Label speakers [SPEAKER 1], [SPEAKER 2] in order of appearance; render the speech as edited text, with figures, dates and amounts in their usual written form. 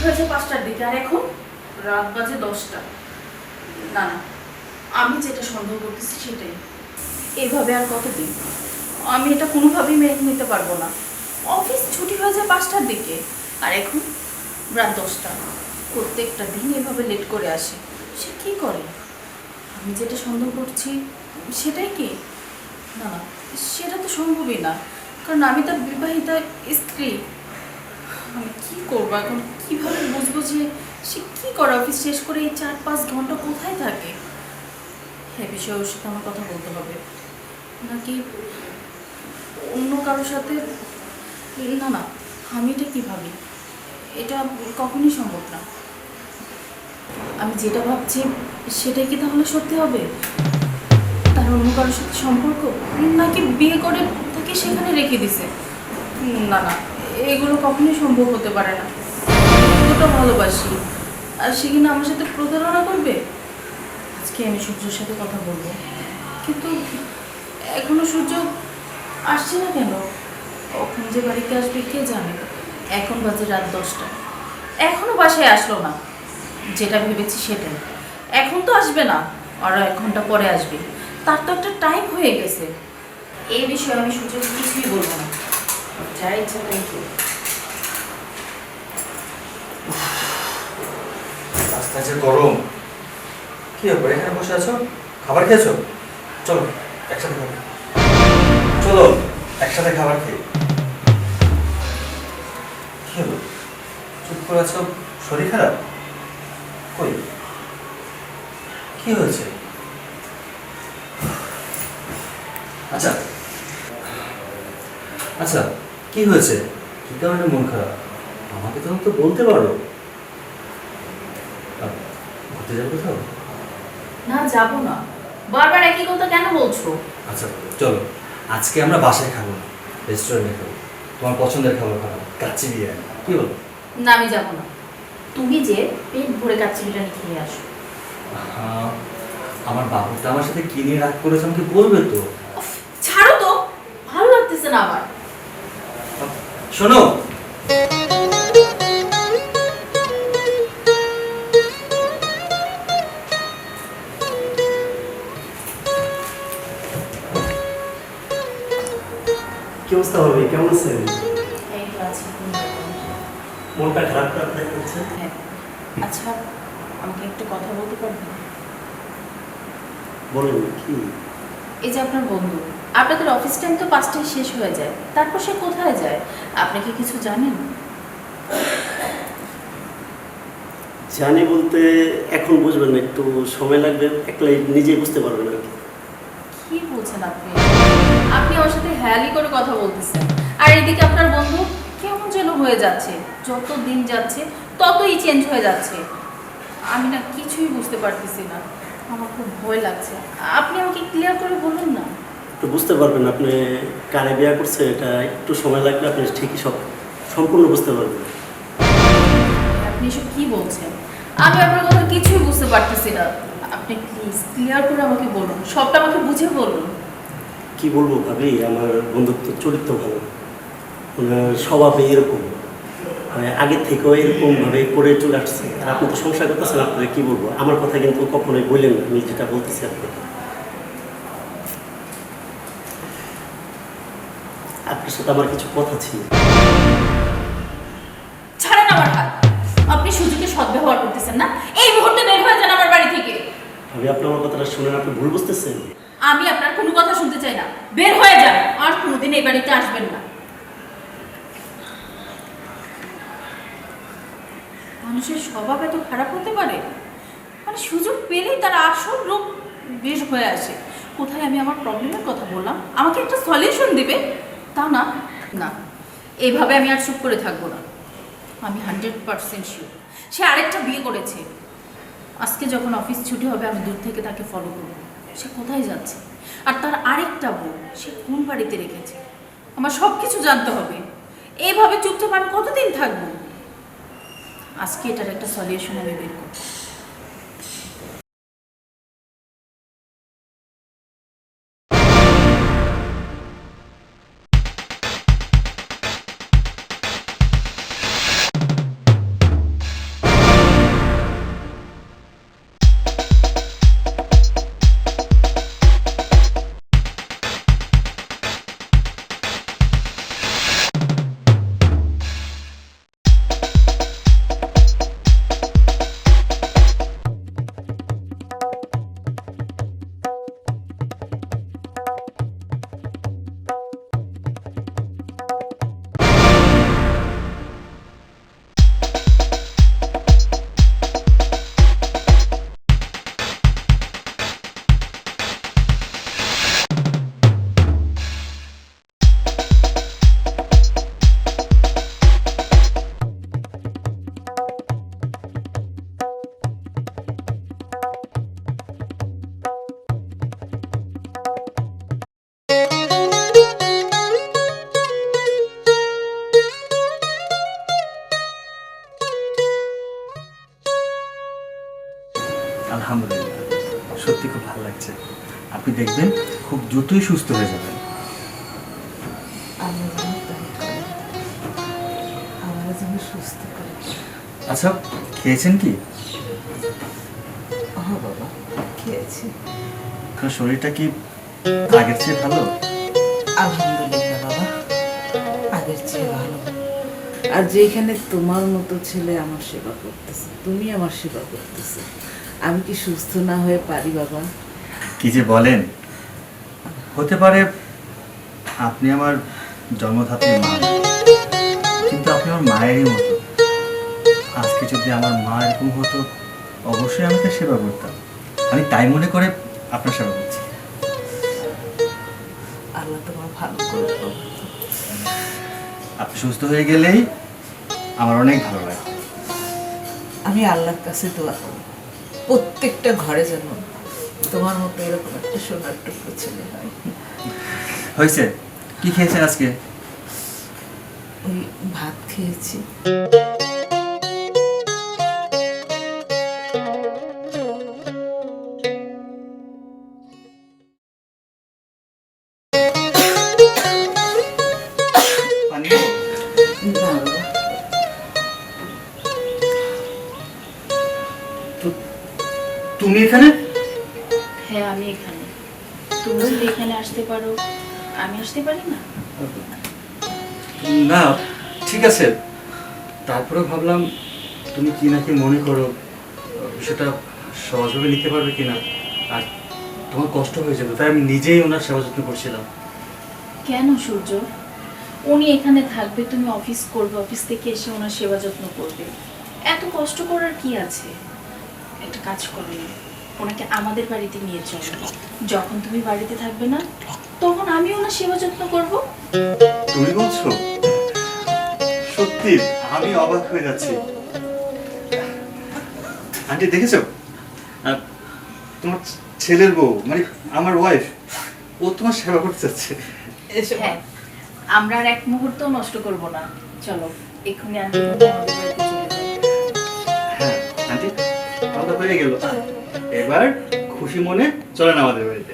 [SPEAKER 1] হয়েছে 5টার দিকে, আর এখন রাত বাজে 10টা। না না, আমি যেটা সন্দেহ করতেছি সেটাই। এভাবে আর কতদিন? আমি এটা কোনোভাবেই মেনে নিতে পারবো না। অফিস ছুটি হয়ে যায় 5টার দিকে, আর এখন রাত 10টা। প্রত্যেকটা দিন এভাবে লেট করে আসে। সে কী করে? আমি যেটা সন্দেহ করছি সেটাই কি? না না, সেটা তো সম্ভবই না, কারণ আমি তার বিবাহিতা স্ত্রী। আমি কী করবো এখন? কীভাবে বুঝবো যে সে কী করে? অফিস শেষ করে এই 4-5 ঘন্টা কোথায় থাকে? এ বিষয়ে ওর সাথে আমার কথা বলতে হবে, নাকি অন্য কারোর সাথে? না না, আমি এটা কী ভাবি, এটা কখনই সম্ভব না। আমি যেটা ভাবছি সেটাই কি তাহলে সত্যি হবে? তার অন্য কারোর সাথে সম্পর্ক, নাকি বিয়ে করে তাকে সেখানে রেখে দিছে? না না, এগুলো কখনোই সম্ভব হতে পারে না। কতটা ভালোবাসি, আর সে কিনা আমার সাথে প্রতারণা করবে? আজকে আমি সূর্যের সাথে কথা বলবো, কিন্তু এখনো সূর্য আসছে না কেন? কখন যে বাড়িতে আসবে কে জানে। এখন বাজে রাত 10টা, এখনো বাসায় আসলো না। যেটা ভেবেছি সেটাই, এখন তো আসবে না, আরও 1 ঘন্টা পরে আসবে। তার তো একটা টাইম হয়ে গেছে। এই বিষয়ে আমি সূর্যকে কিছুই বলবো না, যা ইচ্ছা তাই করব।
[SPEAKER 2] রাস্তায় যে গরম, কি ব্যাপার এখানে বসে আছো? খাবার খেয়েছো? চলো একসাথে খাবো। চলো একসাথে খাবার খেয়ে। কি হলো, চুপ করে আছো? শরীর খারাপ? কই, কি হয়েছে? আচ্ছা আচ্ছা, কি হয়েছে? কি কারণে মন খারাপ? আমাকে তো বলতে পারো। ঘুরতে যাবো কোথাও?
[SPEAKER 1] না, যাবো না। বারবার একই কথা কেন বলছো?
[SPEAKER 2] আচ্ছা চলো, আজকে আমরা বাসায় খাবো না, রেস্টুরেন্টে খাবো। তোমার পছন্দের খাবার খাবো, কাচ্চি বিরিয়ানি। কি বলো?
[SPEAKER 1] না, আমি যাবো না। তুমি যে পেট ভরে কাচ্চি বিরিয়ানি খেয়ে আসো।
[SPEAKER 2] আমার বাবুটা আমার সাথে কি নিয়ে রাগ করেছে আমাকে বলবে তো।
[SPEAKER 1] উফ, ছাড়ো তো, ভালো লাগতেছে না আমার।
[SPEAKER 2] শোনো,
[SPEAKER 3] কি অবস্থা হবে? কেমন আছেন?
[SPEAKER 1] এই তো আছি।
[SPEAKER 3] মনটা খারাপ খারাপ দেখাচ্ছে।
[SPEAKER 1] হ্যাঁ, আচ্ছা, আমাকে একটু কথা বলতে পারবেন?
[SPEAKER 3] বলেন কি?
[SPEAKER 1] এই যে আপনার বন্ধু, আপনাদের অফিস টাইম তো 5টায় শেষ হয়ে যায়, তারপর সে কোথায় যায়? আপনি কি কিছু জানেন?
[SPEAKER 3] জানি বলতে এখন বুঝবেন না, একটু সময় লাগবে, একলাই নিজেই বুঝতে পারবেন আর কি।
[SPEAKER 1] কি বলছেন আপনি? আপনি আমার সাথে হেয়ালি করে কথা বলতেছেন, আর এদিকে আপনার বন্ধু কেমন যেন হয়ে যাচ্ছে। যত দিন যাচ্ছে ততই চেঞ্জ হয়ে যাচ্ছে। আমি না কিছুই বুঝতে পারতেছি না, আমার খুব ভয় লাগছে। আপনি আমাকে ক্লিয়ার করে বলুন না।
[SPEAKER 3] একটু বুঝতে পারবেন, আপনি কারে বিয়ে করছে এটা একটু সময় লাগবে, আপনি ঠিকই সব সম্পূর্ণ বুঝতে পারবেন।
[SPEAKER 1] আপনি এসব কি বলছেন? আমি আপনার কথা কিছুই বুঝতে পারতেছি না। আপনি প্লিজ ক্লিয়ার করে আমাকে বলুন, সবটা আমাকে বুঝে বলুন।
[SPEAKER 3] কি বলবো ভাবি, আমার বন্ধুত্ব চরিত্র ভালো, ওনার স্বভাবে এরকম, মানে আগের থেকেও এরকমভাবে করে চলে আসছে। আর আপনি তো সংসার করতেছেন, আপনাকে কি বলবো, আমার কথা কিন্তু কখনোই বললেন না, আমি যেটা বলতেছি আপনাকে। আপনার সাথে আমার কিছু কথা ছিল।
[SPEAKER 1] ছাড়েন আমার হাত। আপনি সুযোগে সদ্ব্যবহার করতেছেন না? এই মুহূর্তে বের হয়ে যান আমার বাড়ি থেকে।
[SPEAKER 3] ভাবি আপনি আমার কথাটা শুনেন, আপনি ভুল বুঝতেছেন।
[SPEAKER 1] আমি আপনার কোনো কথা শুনতে চাই না, বের হয়ে যান, আর কোনোদিন এই বাড়িতে আসবেন না। মানুষের স্বভাব এত খারাপ হতে পারে? মানে সুযোগ পেলেই তার আসল রূপ বের হয়ে আসে। কোথায় আমি আমার প্রবলেমের কথা বললাম, আমাকে একটা সলিউশন দিবে, তা না। না, এইভাবে আমি আর চুপ করে থাকবো না। আমি 100% শিওর সে আরেকটা বিয়ে করেছে। আজকে যখন অফিস ছুটি হবে আমি দূর থেকে তাকে ফলো করব, সে কোথায় যাচ্ছে, আর তার আরেকটা বউ সে কোন বাড়িতে রেখেছে। আমার সব কিছু জানতে হবে। এইভাবে চুপচাপ আমি কতদিন থাকবো? আজকে এটার একটা সলিউশন আমি বের করব।
[SPEAKER 2] আলহামদুলিল্লাহ, সত্যি খুব ভালো লাগছে। আপনি দেখবেন খুব দ্রুতই সুস্থ হয়ে যাবেন।
[SPEAKER 4] আল্লাহ যেন তাই করে। আল্লাহ যেন সুস্থ করে।
[SPEAKER 2] আচ্ছা, খেয়েছেন কি?
[SPEAKER 4] হ্যাঁ বাবা, খেয়েছি।
[SPEAKER 2] আপনার শরীরটা কি আগের চেয়ে ভালো?
[SPEAKER 4] আলহামদুলিল্লাহ বাবা, আগের চেয়ে ভালো। আর যেখানে তোমার মতো ছেলে আমার সেবা করতেছে, তুমি আমার সেবা করতেছে, আমি কি সুস্থ না হয়ে পারি বাবা?
[SPEAKER 2] কি যে বলেন! হতে পারে আপনি আমার জন্মধাত্রী মা, কিন্তু আপনি আমার মায়েরই মতো। আজকে যদি আমার মা এরকম হতো, অবশ্যই আমি তার সেবা করতাম। আমি তাই মনে করে আপনার সেবা করছি।
[SPEAKER 4] আল্লাহ তোমার ভালো করে বাবা।
[SPEAKER 2] আপনি সুস্থ হয়ে গেলেই আমার অনেক ভালো লাগে।
[SPEAKER 4] আমি আল্লাহর কাছে দোয়া করি প্রত্যেকটা ঘরে যেন তোমার মতো এরকম একটা সোনার টুকরো ছেলে হয়।
[SPEAKER 2] হয়েছে, কি খেয়েছেন আজকে?
[SPEAKER 4] ওই ভাত খেয়েছি।
[SPEAKER 2] পানি?
[SPEAKER 4] না বাবা,
[SPEAKER 2] তুমি এখানে?
[SPEAKER 1] হ্যাঁ, আমি এখানে। তুমি যদি এখানে আসতে পারো, আমি আসতে পারি না?
[SPEAKER 2] না, ঠিক আছে। তারপরে ভাবলাম তুমি কি নাকি মনে করো, সেটা সহজভাবে নিতে পারবে কিনা, আর তোমার কষ্ট হয়ে যেত, তাই আমি নিজেই ওনার সেবা যত্ন করছিলাম।
[SPEAKER 1] কেন সূর্য? উনি এখানে থাকবে, তুমি অফিস করবে, অফিস থেকে এসে ওনার সেবা যত্ন করবে, এত কষ্ট করার কি আছে? একটা কাজ করবে, ওনাকে আমাদের বাড়িতে নিয়ে চলো। যখন তুমি বাড়িতে থাকবে না, তখন আমি ওনার সেবা যত্ন করব।
[SPEAKER 2] তুমি বলছো? সত্যি আমি অবাক হয়ে যাচ্ছি। আন্টি দেখেছো, তোমার ছেলের বউ, মানে আমার ওয়াইফ, ও তোমার সেবা করতে চাচ্ছে।
[SPEAKER 4] এসে
[SPEAKER 1] হ্যাঁ, আমরা আর এক মুহূর্ত নষ্ট করব না। চলো এক্ষুনি আন্টি আমাদের বাড়িতে চলে যাই।
[SPEAKER 2] হ্যাঁ আন্টি, আমাদের হয়ে গেল। এবার খুশি মনে চলেন আমাদের বাড়িতে।